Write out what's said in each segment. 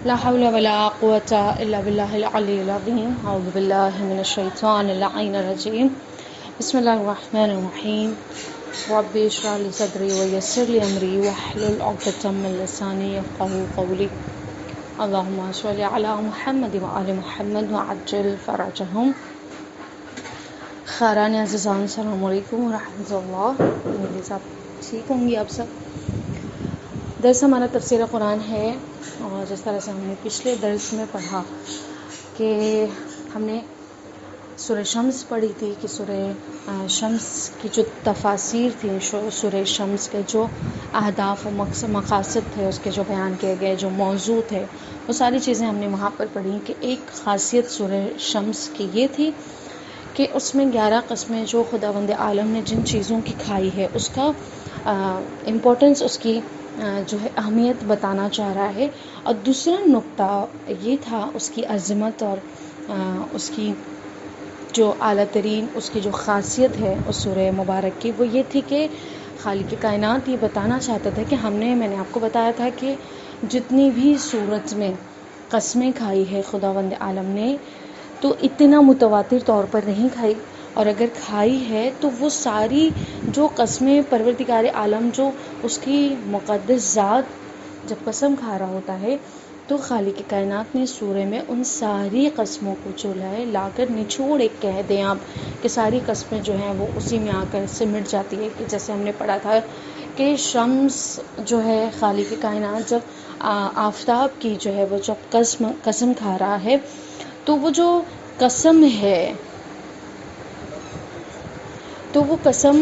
لا حول ولا قوة إلا بالله العلي العظيم. أعوذ بالله من الشيطان اللعين الرجيم. بسم الله الرحمن الرحيم. ربي اشرح لي صدري ويسر لي أمري واحلل عقدة من لساني يفقهوا قولي. اللهم صل على محمد وآل محمد وعجل فرجهم. خیران عزیزان، السلام علیکم ورحمۃ اللہ. میرے ساتھ ٹھیک ہوں گی آپ سب. درس ہمارا تفسیر قرآن ہے، اور جس طرح سے ہم نے پچھلے درس میں پڑھا کہ ہم نے سورہ شمس پڑھی تھی کہ سورہ شمس کی جو تفاسیر تھیں، سورہ شمس کے جو اہداف و مقاصد تھے، اس کے جو بیان کیے گئے جو موضوع تھے، وہ ساری چیزیں ہم نے وہاں پر پڑھی کہ ایک خاصیت سورہ شمس کی یہ تھی کہ اس میں 11 قسمیں جو خداوند عالم نے جن چیزوں کی کھائی ہے اس کا امپورٹنس، اس کی جو ہے اہمیت بتانا چاہ رہا ہے. اور دوسرا نقطہ یہ تھا اس کی عظمت اور اس کی جو اعلیٰ ترین اس کی جو خاصیت ہے اس سورہ مبارک کی، وہ یہ تھی کہ خالق کائنات یہ بتانا چاہتا تھا کہ میں نے آپ کو بتایا تھا کہ جتنی بھی سورت میں قسمیں کھائی ہے خداوند عالم نے، تو اتنا متواتر طور پر نہیں کھائی، اور اگر کھائی ہے تو وہ ساری جو قسمیں پروردگار عالم جو اس کی مقدس ذات جب قسم کھا رہا ہوتا ہے تو خالق کائنات نے سورہ میں ان ساری قسموں کو جو لا کر نچوڑ ایک کہہ دیں آپ کہ ساری قسمیں جو ہیں وہ اسی میں آ کر سمٹ جاتی ہے. کہ جیسے ہم نے پڑھا تھا کہ شمس جو ہے خالق کائنات جب آفتاب کی جو ہے وہ جب قسم کھا رہا ہے تو وہ جو قسم ہے تو وہ قسم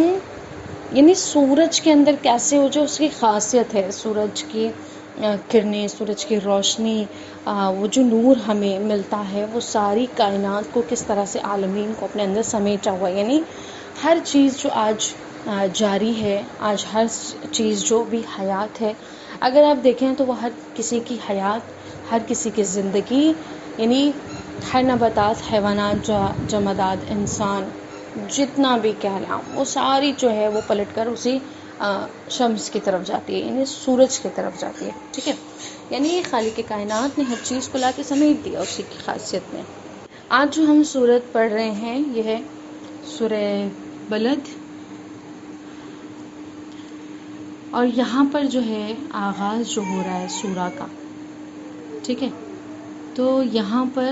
یعنی سورج کے اندر کیسے ہو، جو اس کی خاصیت ہے، سورج کی کرنیں، سورج کی روشنی، وہ جو نور ہمیں ملتا ہے وہ ساری کائنات کو کس طرح سے عالمین کو اپنے اندر سمیٹا ہوا ہے. یعنی ہر چیز جو آج جاری ہے، آج ہر چیز جو بھی حیات ہے، اگر آپ دیکھیں تو وہ ہر کسی کی حیات، ہر کسی کی زندگی، یعنی ہر نباتات، حیوانات، جمادات، انسان، جتنا بھی کہنا وہ ساری جو ہے وہ پلٹ کر اسی شمس کی طرف جاتی ہے، یعنی سورج کی طرف جاتی ہے. ٹھیک ہے، یعنی خالق کائنات نے ہر چیز کو لا کے سمیٹ دیا اسی کی خاصیت میں. آج جو ہم سورت پڑھ رہے ہیں یہ ہے سورہ بلد، اور یہاں پر جو ہے آغاز جو ہو رہا ہے سورہ کا. ٹھیک ہے، تو یہاں پر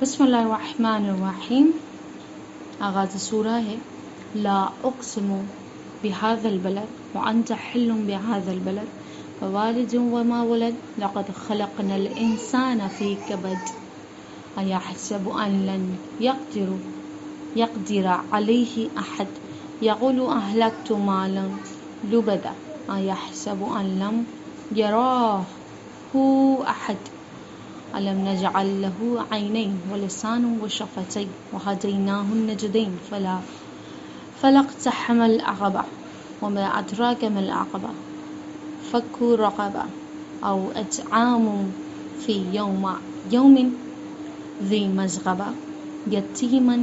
بسم اللہ الرحمن الرحیم آغاز سورہ ہے. لا اقسم بهذا البلد وانت حل بهذا البلد ووالد وما ولد لقد خلقنا الانسان في كبد ايحسب ان لن يقدر عليه احد يقول اهلكت مالا لبدا ايحسب ان لم يراه احد ألم نجعل له عينين ولسانا وشفتين وهديناه النجدين فلا اقتحم العقبة وما أدراك ما العقبة فك رقبة أو إطعام في يوم ذي مسغبة يتيما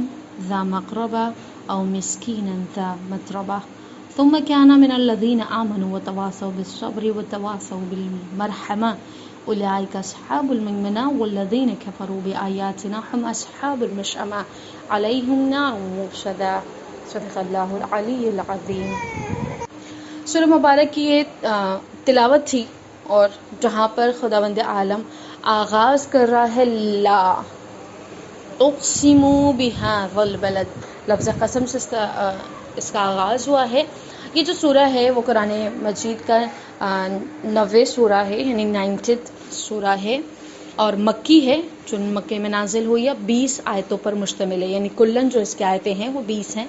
ذا مقربة أو مسكينا ذا متربة ثم كان من الذين آمنوا وتواصوا بالصبر وتواصوا بالمرحمة أولئك أصحاب الميمنة والذين كفروا بآياتنا هم أصحاب المشأمة عليهم نار موصدة. صدق اللہ العلی العظیم. سورہ مبارک کی یہ تلاوت تھی، اور جہاں پر خداوند عالم آغاز کر رہا ہے لا اقسم بهذا البلد، لفظ قسم سے اس کا آغاز ہوا ہے. یہ جو سورہ ہے وہ قرآن مجید کا 90 سورہ ہے، یعنی 90 سورہ ہے، اور مکی ہے، جو مکے میں نازل ہوئی ہے. 20 آیتوں پر مشتمل ہے، یعنی کلن جو اس کی آیتیں ہیں وہ 20 ہیں.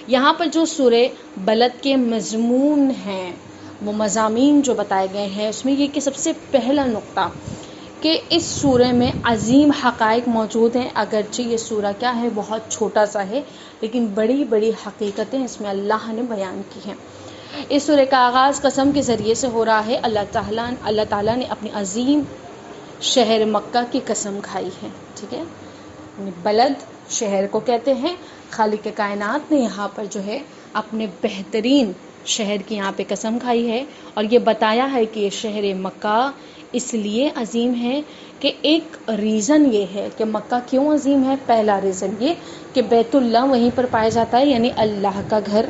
یہاں پر جو سورہ بلد کے مضمون ہیں، وہ مضامین جو بتائے گئے ہیں، اس میں یہ کہ سب سے پہلا نقطہ کہ اس سورہ میں عظیم حقائق موجود ہیں. اگرچہ یہ سورہ کیا ہے، بہت چھوٹا سا ہے، لیکن بڑی بڑی حقیقتیں اس میں اللہ نے بیان کی ہیں. اس سورہ کا آغاز قسم کے ذریعے سے ہو رہا ہے. اللہ تعالیٰ نے اپنی عظیم شہر مکہ کی قسم کھائی ہے. ٹھیک ہے، بلد شہر کو کہتے ہیں. خالق کائنات نے یہاں پر جو ہے اپنے بہترین شہر کی یہاں پہ قسم کھائی ہے اور یہ بتایا ہے کہ یہ شہر مکہ اس لیے عظیم ہے کہ ایک ریزن یہ ہے کہ مکہ کیوں عظیم ہے. پہلا ریزن یہ کہ بیت اللہ وہیں پر پایا جاتا ہے، یعنی اللہ کا گھر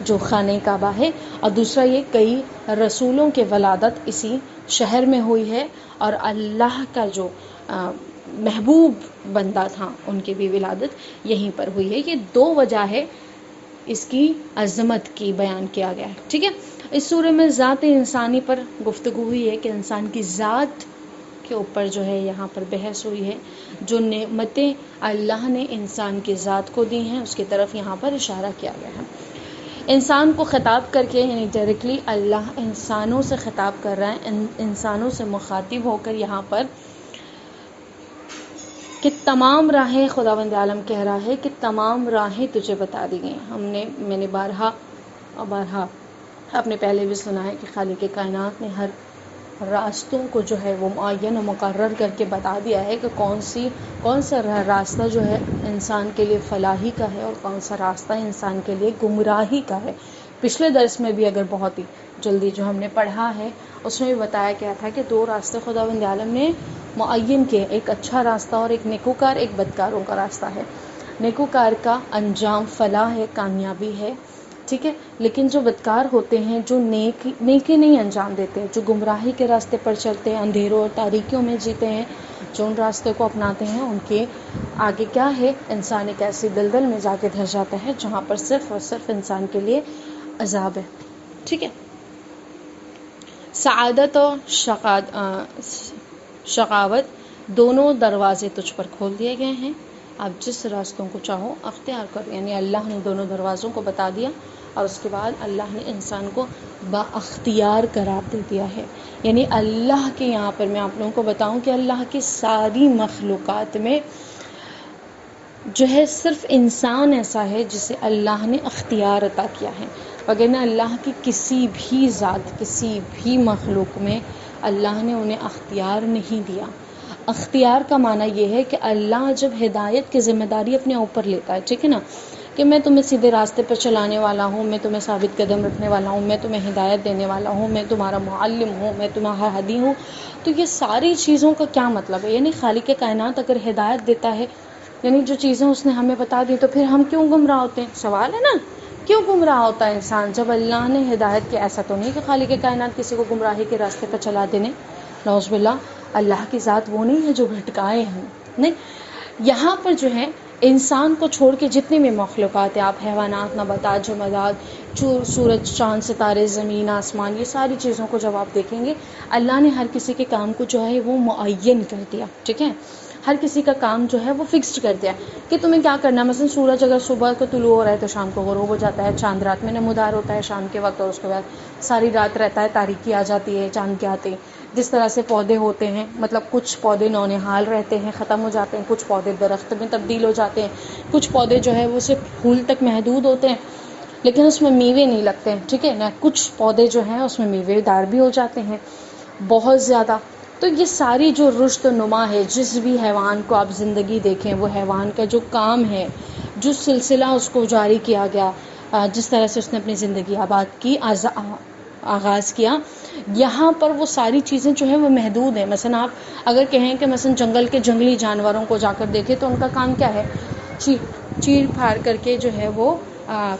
جو خانہ کعبہ ہے، اور دوسرا یہ کئی رسولوں کے ولادت اسی شہر میں ہوئی ہے، اور اللہ کا جو محبوب بندہ تھا ان کی بھی ولادت یہیں پر ہوئی ہے. یہ دو وجہ ہے اس کی عظمت کی بیان کیا گیا ہے. ٹھیک ہے، اس سورہ میں ذات انسانی پر گفتگو ہوئی ہے کہ انسان کی ذات کے اوپر جو ہے یہاں پر بحث ہوئی ہے. جو نعمتیں اللہ نے انسان کی ذات کو دی ہیں اس کی طرف یہاں پر اشارہ کیا گیا ہے. انسان کو خطاب کر کے، یعنی ڈائریکٹلی اللہ انسانوں سے خطاب کر رہا ہے، انسانوں سے مخاطب ہو کر یہاں پر کہ تمام راہیں، خداوند عالم کہہ رہا ہے کہ تمام راہیں تجھے بتا دی گئیں. میں نے بارہا اپنے پہلے بھی سنا ہے کہ خالق کائنات نے ہر راستوں کو جو ہے وہ معین و مقرر کر کے بتا دیا ہے کہ کون سا راستہ جو ہے انسان کے لیے فلاحی کا ہے اور کون سا راستہ انسان کے لیے گمراہی کا ہے. پچھلے درس میں بھی اگر بہت ہی جلدی جو ہم نے پڑھا ہے اس میں بھی بتایا گیا تھا کہ دو راستے خداوند عالم نے معین کیے، ایک اچھا راستہ اور ایک نیکوکار، ایک بدکاروں کا راستہ ہے. نیکوکار کا انجام فلاح ہے، کامیابی ہے. ٹھیک ہے، لیکن جو بدکار ہوتے ہیں، جو نیکی نہیں انجام دیتے، جو گمراہی کے راستے پر چلتے ہیں، اندھیروں اور تاریکیوں میں جیتے ہیں، جو ان راستے کو اپناتے ہیں، ان کے آگے کیا ہے؟ انسان ایک ایسی دلدل میں جا کے دھس جاتا ہے جہاں پر صرف اور صرف انسان کے لیے عذاب ہے. ٹھیک ہے، سعادت اور شقاوت دونوں دروازے تجھ پر کھول دیے گئے ہیں، آپ جس راستوں کو چاہو اختیار کرو. یعنی اللہ نے دونوں دروازوں کو بتا دیا اور اس کے بعد اللہ نے انسان کو با اختیار قرار دے دیا ہے. یعنی اللہ کے یہاں پر میں آپ لوگوں کو بتاؤں کہ اللہ کی ساری مخلوقات میں جو ہے صرف انسان ایسا ہے جسے اللہ نے اختیار عطا کیا ہے، وگرنہ اللہ کی کسی بھی ذات، کسی بھی مخلوق میں اللہ نے انہیں اختیار نہیں دیا. اختیار کا معنی یہ ہے کہ اللہ جب ہدایت کی ذمہ داری اپنے اوپر لیتا ہے، ٹھیک ہے نا، کہ میں تمہیں سیدھے راستے پر چلانے والا ہوں، میں تمہیں ثابت قدم رکھنے والا ہوں، میں تمہیں ہدایت دینے والا ہوں، میں تمہارا معلم ہوں، میں تمہارا ہادی ہوں. تو یہ ساری چیزوں کا کیا مطلب ہے؟ یعنی خالق کائنات اگر ہدایت دیتا ہے، یعنی جو چیزیں اس نے ہمیں بتا دی، تو پھر ہم کیوں گمراہ ہوتے ہیں؟ سوال ہے نا، کیوں گمراہ ہوتا ہے انسان جب اللہ نے ہدایت کی؟ ایسا تو نہیں کہ خالق کائنات کسی کو گمراہی کے راستے پر چلا دینے، نعوذ باللہ. اللہ کی ذات وہ نہیں ہے جو بھٹکائے ہم، نہیں. یہاں پر جو ہے انسان کو چھوڑ کے جتنے بھی مخلوقات ہیں، آپ حیوانات، نباتات، جمادات، سورج، چاند، ستارے، زمین، آسمان، یہ ساری چیزوں کو جب آپ دیکھیں گے، اللہ نے ہر کسی کے کام کو جو ہے وہ معین کر دیا. ٹھیک ہے، ہر کسی کا کام جو ہے وہ فکسڈ کر دیا کہ تمہیں کیا کرنا ہے. مثلا سورج اگر صبح کو طلوع ہو رہا ہے تو شام کو غروب ہو جاتا ہے، چاند رات میں نمودار ہوتا ہے شام کے وقت، اور اس کے بعد ساری رات رہتا ہے، تاریکی آ جاتی ہے چاند کے آتے. جس طرح سے پودے ہوتے ہیں، مطلب کچھ پودے نونہال رہتے ہیں، ختم ہو جاتے ہیں، کچھ پودے درخت میں تبدیل ہو جاتے ہیں، کچھ پودے جو ہے وہ صرف پھول تک محدود ہوتے ہیں لیکن اس میں میوے نہیں لگتے ہیں. ٹھیک ہے نا، کچھ پودے جو ہیں اس میں میوے دار بھی ہو جاتے ہیں بہت زیادہ. تو یہ ساری جو رشد و نما ہے، جس بھی حیوان کو آپ زندگی دیکھیں، وہ حیوان کا جو کام ہے، جو سلسلہ اس کو جاری کیا گیا، جس طرح سے اس نے اپنی زندگی آباد کی، آغاز کیا، یہاں پر وہ ساری چیزیں جو ہیں وہ محدود ہیں. مثلا آپ اگر کہیں کہ مثلا جنگل کے جنگلی جانوروں کو جا کر دیکھیں تو ان کا کام کیا ہے؟ چیر پھاڑ کر کے جو ہے وہ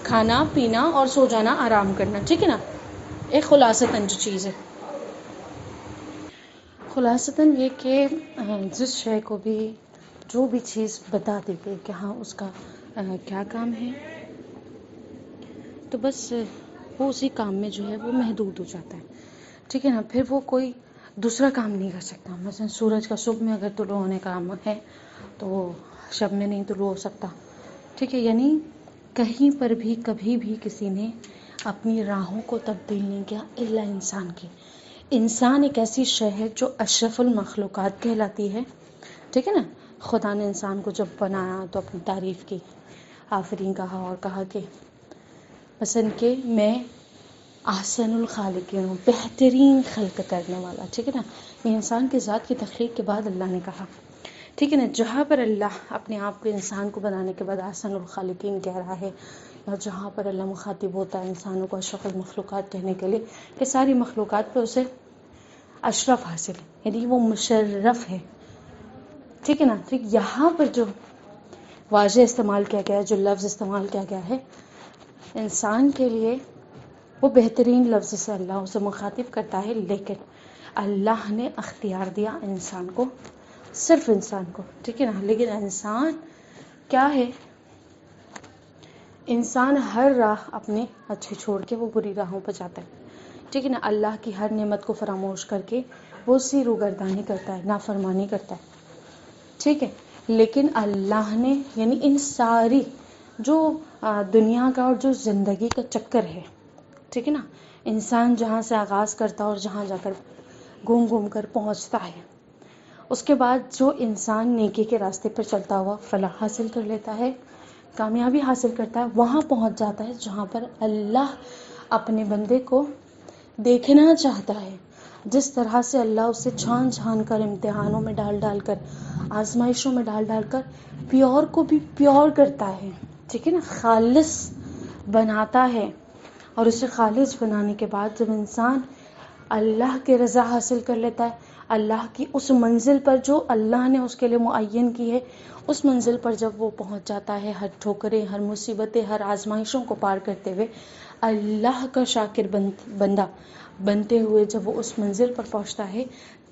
کھانا پینا اور سو جانا، آرام کرنا. ٹھیک ہے نا، ایک خلاصتاً جو چیز ہے، خلاصتاً یہ کہ جس شے کو بھی جو بھی چیز بتا دی گئی کہ ہاں اس کا کیا کام ہے، تو بس وہ اسی کام میں جو ہے وہ محدود ہو جاتا ہے. ٹھیک ہے نا، پھر وہ کوئی دوسرا کام نہیں کر سکتا. مثلا سورج کا صبح میں اگر طلوع ہونے کا کام ہے تو وہ شب میں نہیں طلوع ہو سکتا. ٹھیک ہے، یعنی کہیں پر بھی کبھی بھی کسی نے اپنی راہوں کو تبدیل نہیں کیا الا انسان کی. انسان ایک ایسی شے ہے جو اشرف المخلوقات کہلاتی ہے. ٹھیک ہے نا، خدا نے انسان کو جب بنایا تو اپنی تعریف کی، آفرین کہا اور کہا کہ مثلا کہ میں احسن الخالقین ہوں، بہترین خلق کرنے والا. ٹھیک ہے نا، یہ انسان کی ذات کی تخلیق کے بعد اللہ نے کہا. ٹھیک ہے نا، جہاں پر اللہ اپنے آپ کو انسان کو بنانے کے بعد احسن الخالقین کہہ رہا ہے، اور جہاں پر اللہ مخاطب ہوتا ہے انسانوں کو اشرف المخلوقات کہنے کے لیے کہ ساری مخلوقات پہ اسے اشرف حاصل ہے، یعنی وہ مشرف ہے، ٹھیک ہے نا. تو یہاں پر جو واضح استعمال کیا گیا ہے، جو لفظ استعمال کیا گیا ہے انسان کے لیے، وہ بہترین لفظ سے اللہ اسے مخاطب کرتا ہے، لیکن اللہ نے اختیار دیا انسان کو، صرف انسان کو، ٹھیک ہے نا. لیکن انسان کیا ہے؟ انسان ہر راہ اپنے اچھے چھوڑ کے وہ بری راہوں پہ جاتا ہے، ٹھیک ہے نا. اللہ کی ہر نعمت کو فراموش کر کے وہ اس کی روگردانی کرتا ہے، نافرمانی کرتا ہے، ٹھیک ہے. لیکن اللہ نے یعنی ان ساری جو دنیا کا اور جو زندگی کا چکر ہے، ٹھیک ہے نا، انسان جہاں سے آغاز کرتا ہے اور جہاں جا کر گھوم گھوم کر پہنچتا ہے، اس کے بعد جو انسان نیکی کے راستے پر چلتا ہوا فلاح حاصل کر لیتا ہے، کامیابی حاصل کرتا ہے، وہاں پہنچ جاتا ہے جہاں پر اللہ اپنے بندے کو دیکھنا چاہتا ہے. جس طرح سے اللہ اسے چھان چھان کر امتحانوں میں ڈال ڈال کر آزمائشوں میں ڈال ڈال کر پیور کو بھی پیور کرتا ہے، ٹھیک ہے نا، خالص بناتا ہے. اور اسے خالص بنانے کے بعد جب انسان اللہ کی رضا حاصل کر لیتا ہے، اللہ کی اس منزل پر جو اللہ نے اس کے لیے معین کی ہے، اس منزل پر جب وہ پہنچ جاتا ہے، ہر ٹھوکریں، ہر مصیبتیں، ہر آزمائشوں کو پار کرتے ہوئے اللہ کا شاکر بندہ بنتے ہوئے جب وہ اس منزل پر پہنچتا ہے،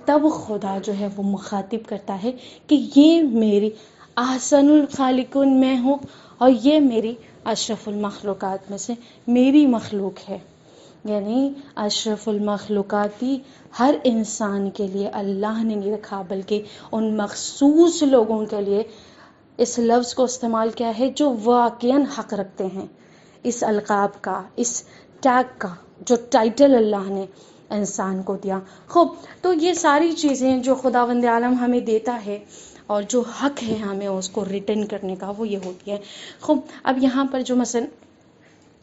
تب خدا جو ہے وہ مخاطب کرتا ہے کہ یہ میری احسن الخالقین میں ہوں اور یہ میری اشرف المخلوقات میں سے میری مخلوق ہے. یعنی اشرف المخلوقاتی ہر انسان کے لیے اللہ نے نہیں رکھا، بلکہ ان مخصوص لوگوں کے لیے اس لفظ کو استعمال کیا ہے جو واقعاً حق رکھتے ہیں اس القاب کا، اس ٹیگ کا، جو ٹائٹل اللہ نے انسان کو دیا. خوب، تو یہ ساری چیزیں جو خداوند عالم ہمیں دیتا ہے اور جو حق ہے ہمیں اس کو ریٹرن کرنے کا، وہ یہ ہوتی ہے. خوب، اب یہاں پر جو مثلا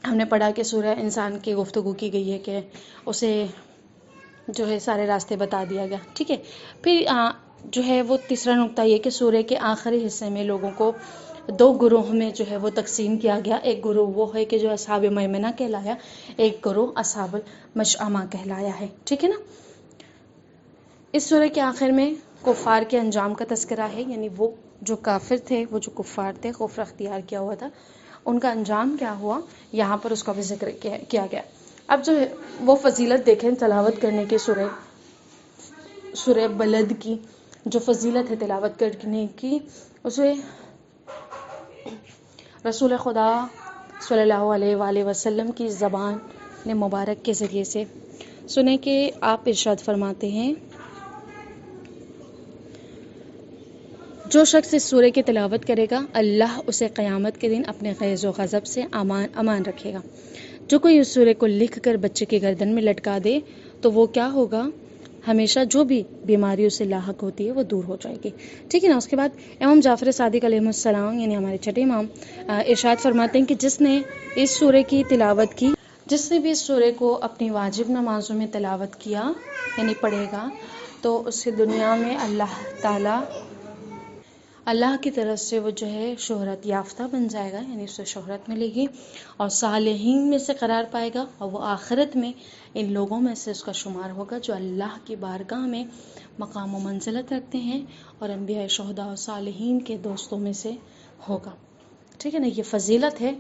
ہم نے پڑھا کہ سورہ انسان کی گفتگو کی گئی ہے کہ اسے جو ہے سارے راستے بتا دیا گیا، ٹھیک ہے. پھر جو ہے وہ تیسرا نقطہ یہ کہ سورہ کے آخری حصے میں لوگوں کو دو گروہ میں جو ہے وہ تقسیم کیا گیا. ایک گروہ وہ ہے کہ جو اصحاب میمنہ کہلایا، ایک گروہ اصحاب المشأمہ کہلایا ہے، ٹھیک ہے نا. اس سورہ کے آخر میں کفار کے انجام کا تذکرہ ہے، یعنی وہ جو کافر تھے، وہ جو کفار تھے، کفر اختیار کیا ہوا تھا، ان کا انجام کیا ہوا، یہاں پر اس کا بھی ذکر کیا گیا. اب جو ہے وہ فضیلت دیکھیں تلاوت کرنے کی، سورہ بلد کی جو فضیلت ہے تلاوت کرنے کی، اسے رسول خدا صلی اللہ علیہ وآلہ وسلم کی زبان مبارک کے ذریعے سے سنیں کہ آپ ارشاد فرماتے ہیں، جو شخص اس سورہ کی تلاوت کرے گا اللہ اسے قیامت کے دن اپنے غیظ و غضب سے امان رکھے گا. جو کوئی اس سورہ کو لکھ کر بچے کی گردن میں لٹکا دے تو وہ کیا ہوگا، ہمیشہ جو بھی بیماری اسے لاحق ہوتی ہے وہ دور ہو جائے گی، ٹھیک ہے نا. اس کے بعد امام جعفر صادق علیہ السلام یعنی ہمارے چھٹے امام ارشاد فرماتے ہیں کہ جس نے اس سورہ کی تلاوت کی، جس نے بھی اس سورہ کو اپنی واجب نمازوں میں تلاوت کیا یعنی پڑھے گا، تو اس کی دنیا میں اللہ کی طرف سے وہ جو ہے شہرت یافتہ بن جائے گا، یعنی اسے شہرت ملے گی اور صالحین میں سے قرار پائے گا، اور وہ آخرت میں ان لوگوں میں سے اس کا شمار ہوگا جو اللہ کی بارگاہ میں مقام و منزلت رکھتے ہیں اور انبیاء، شہداء اور صالحین کے دوستوں میں سے ہوگا، ٹھیک ہے نا. یہ فضیلت ہے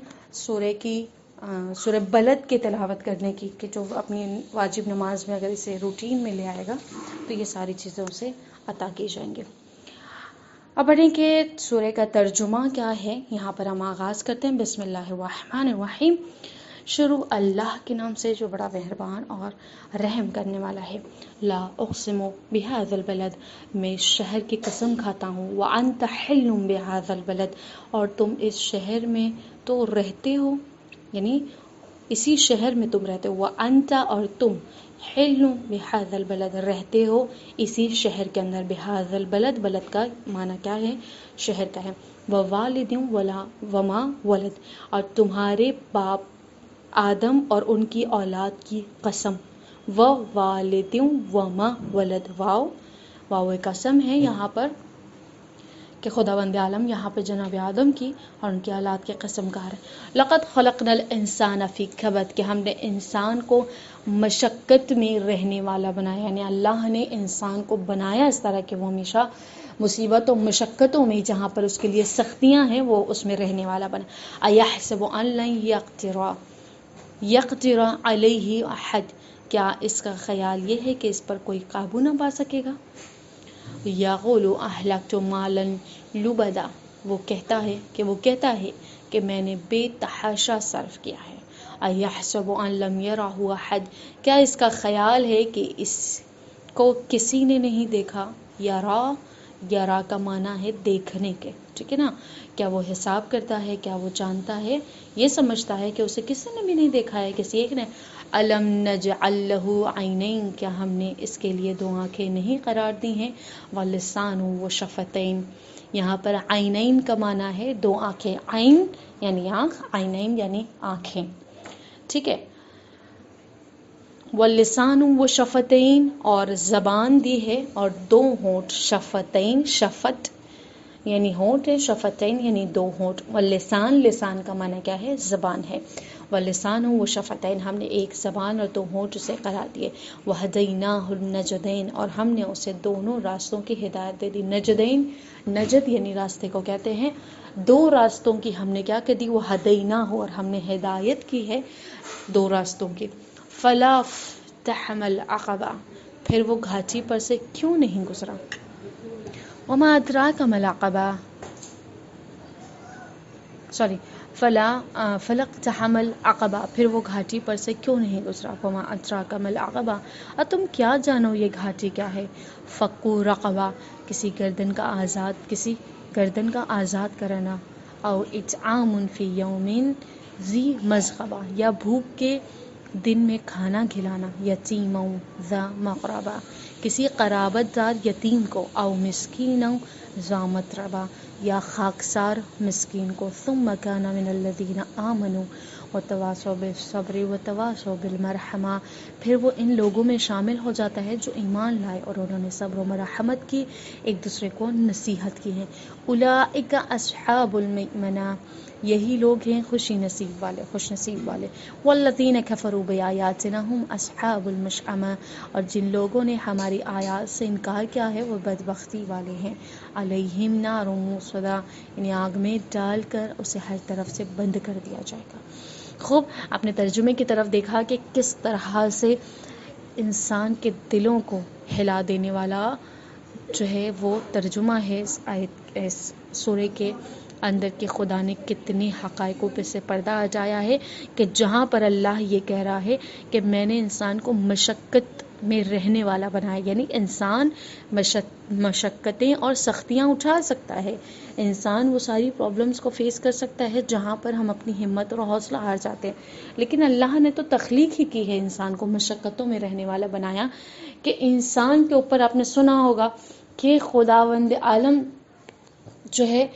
سورہ بلد کی تلاوت کرنے کی کہ جو اپنی واجب نماز میں اگر اسے روٹین میں لے آئے گا تو یہ ساری چیزیں اسے عطا کی جائیں گی. اب پڑھیں کہ سورہ کا ترجمہ کیا ہے. یہاں پر ہم آغاز کرتے ہیں بسم اللہ الرحمن الرحیم، شروع اللہ کے نام سے جو بڑا مہربان اور رحم کرنے والا ہے. لا اقسم بہذا البلد، میں شہر کی قسم کھاتا ہوں، وانت حل بہذا البلد، اور تم اس شہر میں تو رہتے ہو، یعنی اسی شہر میں تم رہتے ہو، وانت اور تم، حل بہذا البلد رہتے ہو اسی شہر کے اندر. بہذا البلد، بلد کا معنی کیا ہے، شہر کا ہے. ووالد وما ولد، اور تمہارے باپ آدم اور ان کی اولاد کی قسم. ووالد وما ولد، واو قسم ہے یہاں پر کہ خداوند عالم یہاں پہ جناب آدم کی اور ان کی اولاد کی قسم کہا رہے ہیں، لقد خلقنا الانسان فی کبد، کہ ہم نے انسان کو مشقت میں رہنے والا بنایا، یعنی اللہ نے انسان کو بنایا اس طرح کہ وہ ہمیشہ مصیبتوں مشقتوں میں، جہاں پر اس کے لیے سختیاں ہیں، وہ اس میں رہنے والا بنا۔ ایحسب ان لن یقدر علیہ احد، کیا اس کا خیال یہ ہے کہ اس پر کوئی قابو نہ پا سکے گا؟ یقول اہلکت مالا لبدا، وہ کہتا ہے کہ میں نے بے تحاشا صرف کیا ہے۔ ایحسب ان لم یرہ احد، کیا اس کا خیال ہے کہ اس کو کسی نے نہیں دیکھا؟ یرا کا معنی ہے دیکھنے کے، ٹھیک ہے نا، کیا وہ حساب کرتا ہے، کیا وہ جانتا ہے، یہ سمجھتا ہے کہ اسے کسی نے بھی نہیں دیکھا ہے، کسی ایک نے۔ الم نجعل لہ عینین، کیا ہم نے اس کے لیے دو آنکھیں نہیں قرار دی ہیں، ولسان و شفتین، یہاں پر عینین کا معنی ہے دو آنکھیں، عین یعنی آنکھ، عینین یعنی آنکھیں، ٹھیک ہے، واللسان و شفتین، اور زبان دی ہے اور دو ہونٹ، شفتین شفت یعنی ہونٹ ہے، شفتین یعنی دو ہونٹ، واللسان، لسان کا معنی کیا ہے؟ زبان ہے، واللسان و شفتین، ہم نے ایک زبان اور دو ہونٹ اسے قرار دیے، وہدیناہ النجدین، اور ہم نے اسے دونوں راستوں کی ہدایت دے دی۔ نجدین، نجد یعنی راستے کو کہتے ہیں، دو راستوں کی ہم نے کیا کر دی؟ وہ ہدیناہ، اور ہم نے ہدایت کی ہے دو راستوں کی۔ فلا اقتحم العقبہ، پھر وہ گھاٹی پر سے کیوں نہیں گزرا؟ وما ادراک ما العقبہ، فلا اقتحم العقبہ، پھر وہ گھاٹی پر سے کیوں نہیں گزرا؟ وما ادراک ما العقبہ، اور تم کیا جانو یہ گھاٹی کیا ہے؟ فکو رقبہ، کسی گردن کا آزاد کرنا، او اطعام فی یوم ذی مسغبہ، یا بھوک کے دن میں کھانا کھلانا، یتیما ذا مقربہ، کسی قرابت دار یتیم کو، او مسکینا ذا متربہ، یا خاکسار مسکین کو، ثم کان من الذین آمنوا وتواصوا بالصبر وتواصوا بالمرحمہ، پھر وہ ان لوگوں میں شامل ہو جاتا ہے جو ایمان لائے اور انہوں نے صبر و مرحمت کی، ایک دوسرے کو نصیحت کی ہے۔ اولئک اصحاب المیمنہ، یہی لوگ ہیں خوش نصیب والے۔ والذین کفروا بآیاتنا ھم اصحاب المشأمہ، اور جن لوگوں نے ہماری آیات سے انکار کیا ہے وہ بدبختی والے ہیں۔ علیہم نار موصدہ، یعنی آگ میں ڈال کر اسے ہر طرف سے بند کر دیا جائے گا۔ خوب اپنے ترجمے کی طرف دیکھا کہ کس طرح سے انسان کے دلوں کو ہلا دینے والا جو ہے وہ ترجمہ ہے اس سورہ کے اندر، کہ خدا نے کتنے حقائقوں پہ سے پردہ ہٹایا ہے، کہ جہاں پر اللہ یہ کہہ رہا ہے کہ میں نے انسان کو مشقت میں رہنے والا بنایا، یعنی انسان مشقتیں اور سختیاں اٹھا سکتا ہے، انسان وہ ساری پرابلمز کو فیس کر سکتا ہے جہاں پر ہم اپنی ہمت اور حوصلہ ہار جاتے ہیں، لیکن اللہ نے تو تخلیق ہی کی ہے انسان کو مشقتوں میں رہنے والا بنایا، کہ انسان کے اوپر آپ نے سنا ہوگا کہ خداوند عالم جو ہے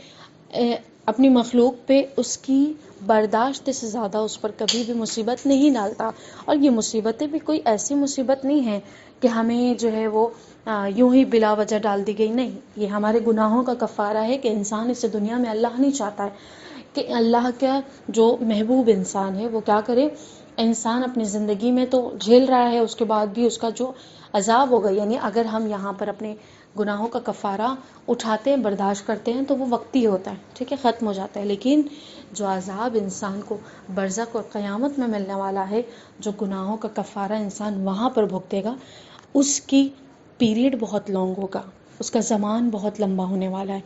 اپنی مخلوق پہ اس کی برداشت سے زیادہ اس پر کبھی بھی مصیبت نہیں ڈالتا، اور یہ مصیبتیں بھی کوئی ایسی مصیبت نہیں ہے کہ ہمیں جو ہے وہ یوں ہی بلا وجہ ڈال دی گئی، نہیں، یہ ہمارے گناہوں کا کفارہ ہے کہ انسان اس دنیا میں، اللہ نہیں چاہتا ہے کہ اللہ کا جو محبوب انسان ہے وہ کیا کرے، انسان اپنی زندگی میں تو جھیل رہا ہے، اس کے بعد بھی اس کا جو عذاب ہوگا، یعنی اگر ہم یہاں پر اپنے گناہوں کا کفارہ اٹھاتے ہیں، برداشت کرتے ہیں، تو وہ وقتی ہوتا ہے، ٹھیک ہے، ختم ہو جاتا ہے، لیکن جو عذاب انسان کو برزخ اور قیامت میں ملنے والا ہے، جو گناہوں کا کفارہ انسان وہاں پر بھگتے گا، اس کی پیریڈ بہت لانگ ہوگا، اس کا زمان بہت لمبا ہونے والا ہے،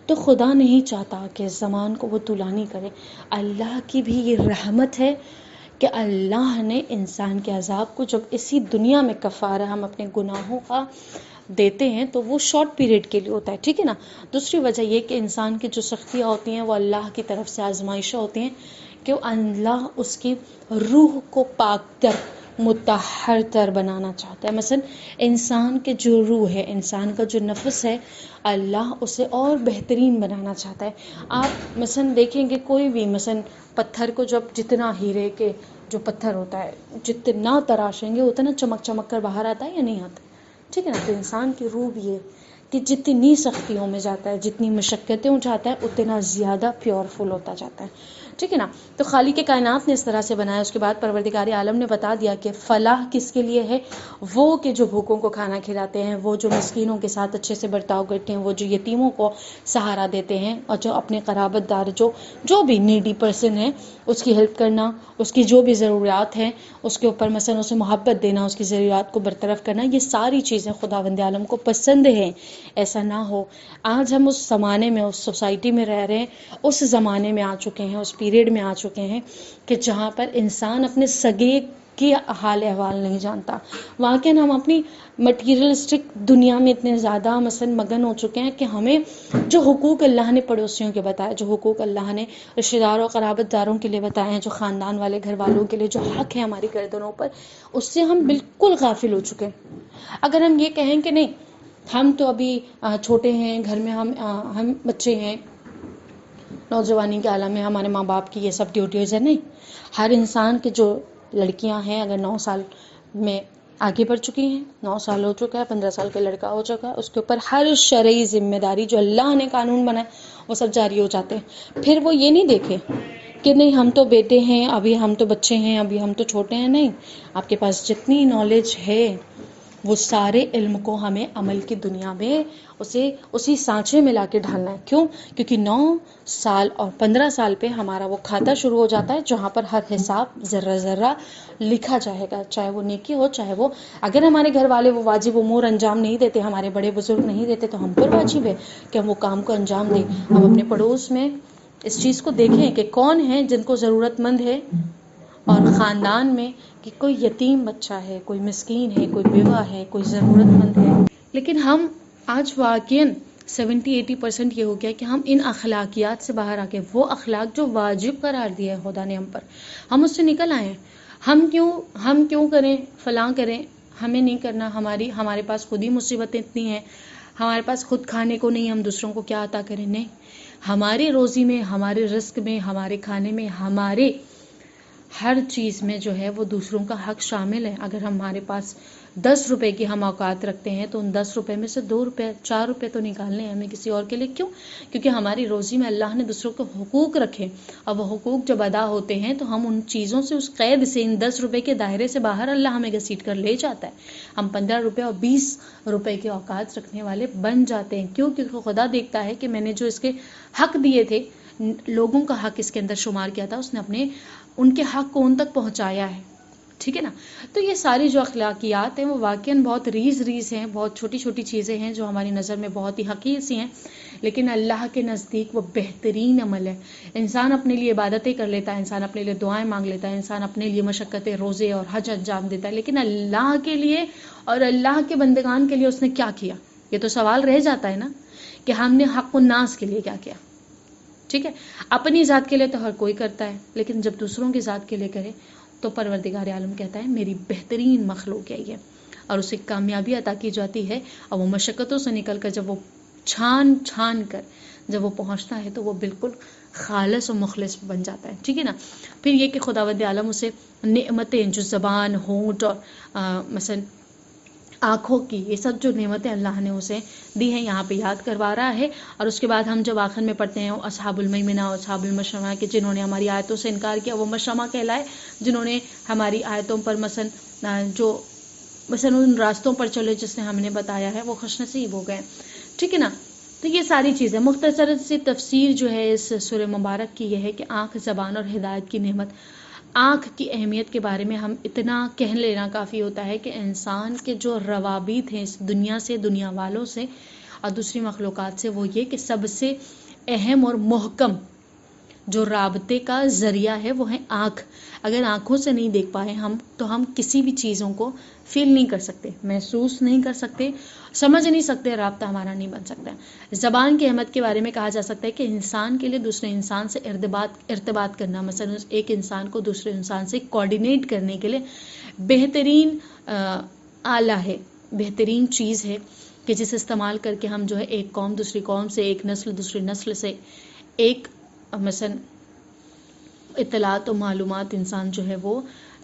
تو خدا نہیں چاہتا کہ زمان کو وہ طولانی کرے۔ اللہ کی بھی یہ رحمت ہے کہ اللہ نے انسان کے عذاب کو جب اسی دنیا میں کفارہ ہم اپنے گناہوں کا دیتے ہیں تو وہ شارٹ پیریڈ کے لیے ہوتا ہے، ٹھیک ہے نا۔ دوسری وجہ یہ کہ انسان کی جو سختیاں ہوتی ہیں وہ اللہ کی طرف سے آزمائشیں ہوتی ہیں، کہ اللہ اس کی روح کو پاک تر، مطہر تر بنانا چاہتا ہے۔ مثلا انسان کے جو روح ہے، انسان کا جو نفس ہے، اللہ اسے اور بہترین بنانا چاہتا ہے۔ آپ مثلا دیکھیں گے کوئی بھی مثلا پتھر کو جب جتنا ہیرے کے جو پتھر ہوتا ہے جتنا تراشیں گے اتنا چمک چمک کر باہر آتا ہے یا نہیں آتا، ٹھیک ہے نا۔ تو انسان کی روح بھی ہے کہ جتنی سختیوں میں جاتا ہے، جتنی مشقتیں اٹھاتا ہے، اتنا زیادہ پیورفل ہوتا جاتا ہے، ٹھیک ہے نا. تو خالق کائنات نے اس طرح سے بنایا. اس کے بعد پروردگار عالم نے بتا دیا کہ فلاح کس کے لیے ہے، وہ کہ جو بھوکوں کو کھانا کھلاتے ہیں، وہ جو مسکینوں کے ساتھ اچھے سے برتاؤ کرتے ہیں، وہ جو یتیموں کو سہارا دیتے ہیں، اور جو اپنے قرابت دار جو بھی نیڈی پرسن ہے اس کی ہیلپ کرنا، اس کی جو بھی ضروریات ہیں اس کے اوپر مثلا اسے محبت دینا، اس کی ضروریات کو برطرف کرنا، یہ ساری چیزیں خداوند عالم کو پسند ہیں. ایسا نہ ہو. آج ہم اس زمانے میں، اس سوسائٹی میں رہ رہے ہیں، اس زمانے میں آ چکے ہیں، اس پیریڈ میں آ چکے ہیں کہ جہاں پر انسان اپنے سگے کی حال احوال نہیں جانتا. واقعاً ہم اپنی مٹیریلسٹک دنیا میں اتنے زیادہ مثلا مگن ہو چکے ہیں کہ ہمیں جو حقوق اللہ نے پڑوسیوں کے بتائے، جو حقوق اللہ نے رشتہ داروں قرابت داروں کے لیے بتائے ہیں، جو خاندان والے گھر والوں کے لیے جو حق ہے ہماری گردنوں پر، اس سے ہم بالکل غافل ہو چکے ہیں. اگر ہم یہ کہیں کہ نہیں ہم تو ابھی چھوٹے ہیں، گھر میں ہم بچے ہیں، نوجوانی کے عالم میں ہمارے ماں باپ کی یہ سب ڈیوٹیز ہیں، نہیں. ہر انسان کے جو لڑکیاں ہیں اگر 9 سال میں آگے بڑھ چکی ہیں، 9 سال ہو چکا ہے، 15 سال کا لڑکا ہو چکا ہے، اس کے اوپر ہر شرعی ذمہ داری جو اللہ نے قانون بنائے وہ سب جاری ہو جاتے ہیں. پھر وہ یہ نہیں دیکھے کہ نہیں ہم تو بیٹے ہیں، ابھی ہم تو بچے ہیں، ابھی ہم تو چھوٹے ہیں. نہیں، آپ کے پاس جتنی نالج ہے وہ سارے علم کو ہمیں عمل کی دنیا میں اسے اسی سانچے میں لا کے ڈھالنا ہے. کیوں؟ کیونکہ 9 سال اور 15 سال پہ ہمارا وہ کھاتا شروع ہو جاتا ہے جہاں پر ہر حساب ذرہ ذرہ لکھا جائے گا، چاہے وہ نیکی ہو چاہے وہ، اگر ہمارے گھر والے وہ واجب امور انجام نہیں دیتے، ہمارے بڑے بزرگ نہیں دیتے، تو ہم پر واجب ہے کہ ہم وہ کام کو انجام دیں. ہم اپنے پڑوس میں اس چیز کو دیکھیں کہ کون ہیں جن کو ضرورت مند ہے، اور خاندان میں کہ کوئی یتیم بچہ ہے، کوئی مسکین ہے، کوئی بیوہ ہے، کوئی ضرورت مند ہے. لیکن ہم آج واقعاً 70-80% یہ ہو گیا کہ ہم ان اخلاقیات سے باہر آ کے وہ اخلاق جو واجب قرار دیا ہے خدا نے ہم پر، ہم اس سے نکل آئے ہیں. ہم کیوں کریں، فلاں کریں، ہمیں نہیں کرنا. ہمارے پاس خود ہی مصیبتیں اتنی ہیں، ہمارے پاس خود کھانے کو نہیں، ہم دوسروں کو کیا عطا کریں. نہیں، ہماری روزی میں، ہمارے رزق میں، ہمارے کھانے میں، ہمارے ہر چیز میں جو ہے وہ دوسروں کا حق شامل ہے. اگر ہمارے پاس 10 روپے کی ہم اوقات رکھتے ہیں تو ان 10 روپے میں سے 2 روپے 4 روپے تو نکالنے ہیں ہمیں کسی اور کے لیے. کیوں؟ کیونکہ ہماری روزی میں اللہ نے دوسروں کو حقوق رکھے، اور وہ حقوق جب ادا ہوتے ہیں تو ہم ان چیزوں سے، اس قید سے، ان 10 روپے کے دائرے سے باہر اللہ ہمیں گھسیٹ کر لے جاتا ہے. ہم 15 روپے اور 20 روپے کے اوقات رکھنے والے بن جاتے ہیں. کیوں؟ کیونکہ خدا دیکھتا ہے کہ میں نے جو اس کے حق دیے تھے، لوگوں کا حق اس کے اندر شمار کیا تھا، اس نے ان کے حق کو ان تک پہنچایا ہے. ٹھیک ہے نا. تو یہ ساری جو اخلاقیات ہیں وہ واقعاً بہت ریز ہیں، بہت چھوٹی چھوٹی چیزیں ہیں جو ہماری نظر میں بہت ہی حقیر سی ہیں، لیکن اللہ کے نزدیک وہ بہترین عمل ہے. انسان اپنے لیے عبادتیں کر لیتا ہے، انسان اپنے لیے دعائیں مانگ لیتا ہے، انسان اپنے لیے مشقتیں، روزے اور حج انجام دیتا ہے، لیکن اللہ کے لیے اور اللہ کے بندگان کے لیے اس نے کیا کیا؟ یہ تو سوال رہ جاتا ہے نا کہ ہم نے حق الناس کے لیے کیا کیا. ٹھیک ہے، اپنی ذات کے لیے تو ہر کوئی کرتا ہے، لیکن جب دوسروں کی ذات کے لیے کرے تو پروردگار عالم کہتا ہے میری بہترین مخلوق ہے یہ، اور اسے کامیابی عطا کی جاتی ہے. اور وہ مشقتوں سے نکل کر جب وہ چھان کر جب وہ پہنچتا ہے تو وہ بالکل خالص و مخلص بن جاتا ہے. ٹھیک ہے نا. پھر یہ کہ خداوند عالم اسے نعمتیں جو زبان، ہونٹ اور مثلا آنکھوں کی، یہ سب جو نعمتیں اللہ نے اسے دی ہیں یہاں پہ یاد کروا رہا ہے. اور اس کے بعد ہم جب آخر میں پڑھتے ہیں اصحاب المیمنہ اور اصحاب المشأمہ کہ جنہوں نے ہماری آیتوں سے انکار کیا وہ مشأمہ کہلائے، جنہوں نے ہماری آیتوں پر مثلا ان راستوں پر چلے جس نے ہم نے بتایا ہے وہ خوش نصیب ہو گئے. ٹھیک ہے نا. تو یہ ساری چیزیں مختصر سی تفسیر جو ہے اس سورہ مبارک کی یہ ہے کہ آنکھ، زبان اور ہدایت کی نعمت. آنکھ کی اہمیت کے بارے میں ہم اتنا کہہ لینا کافی ہوتا ہے کہ انسان کے جو روابط ہیں اس دنیا سے، دنیا والوں سے اور دوسری مخلوقات سے، وہ یہ کہ سب سے اہم اور محکم جو رابطے کا ذریعہ ہے وہ ہے آنکھ. اگر آنکھوں سے نہیں دیکھ پائے ہم تو ہم کسی بھی چیزوں کو فیل نہیں کر سکتے، محسوس نہیں کر سکتے، سمجھ نہیں سکتے، رابطہ ہمارا نہیں بن سکتا. زبان کی اہمیت کے بارے میں کہا جا سکتا ہے کہ انسان کے لیے دوسرے انسان سے ارتباط کرنا، مثلا ایک انسان کو دوسرے انسان سے کوآرڈینیٹ کرنے کے لیے بہترین آلہ ہے، بہترین چیز ہے کہ جسے استعمال کر کے ہم جو ہے ایک قوم دوسری قوم سے، ایک نسل دوسری نسل سے، ایک مثلا اطلاعات و معلومات انسان جو ہے وہ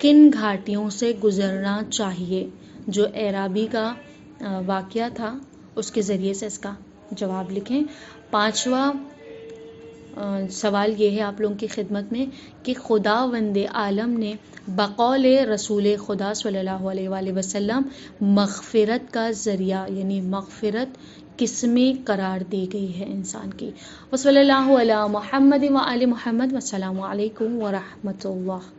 کن گھاٹیوں سے گزرنا چاہیے؟ جو اعرابی کا واقعہ تھا اس کے ذریعے سے اس کا جواب لکھیں۔ 5واں سوال یہ ہے آپ لوگوں کی خدمت میں کہ خداوند عالم نے بقول رسول خدا صلی اللہ علیہ وآلہ وسلم مغفرت کا ذریعہ یعنی مغفرت کس میں قرار دی گئی ہے انسان کی؟ وصلی اللہ علی محمد وآل محمد، والسلام علیکم ورحمۃ اللہ۔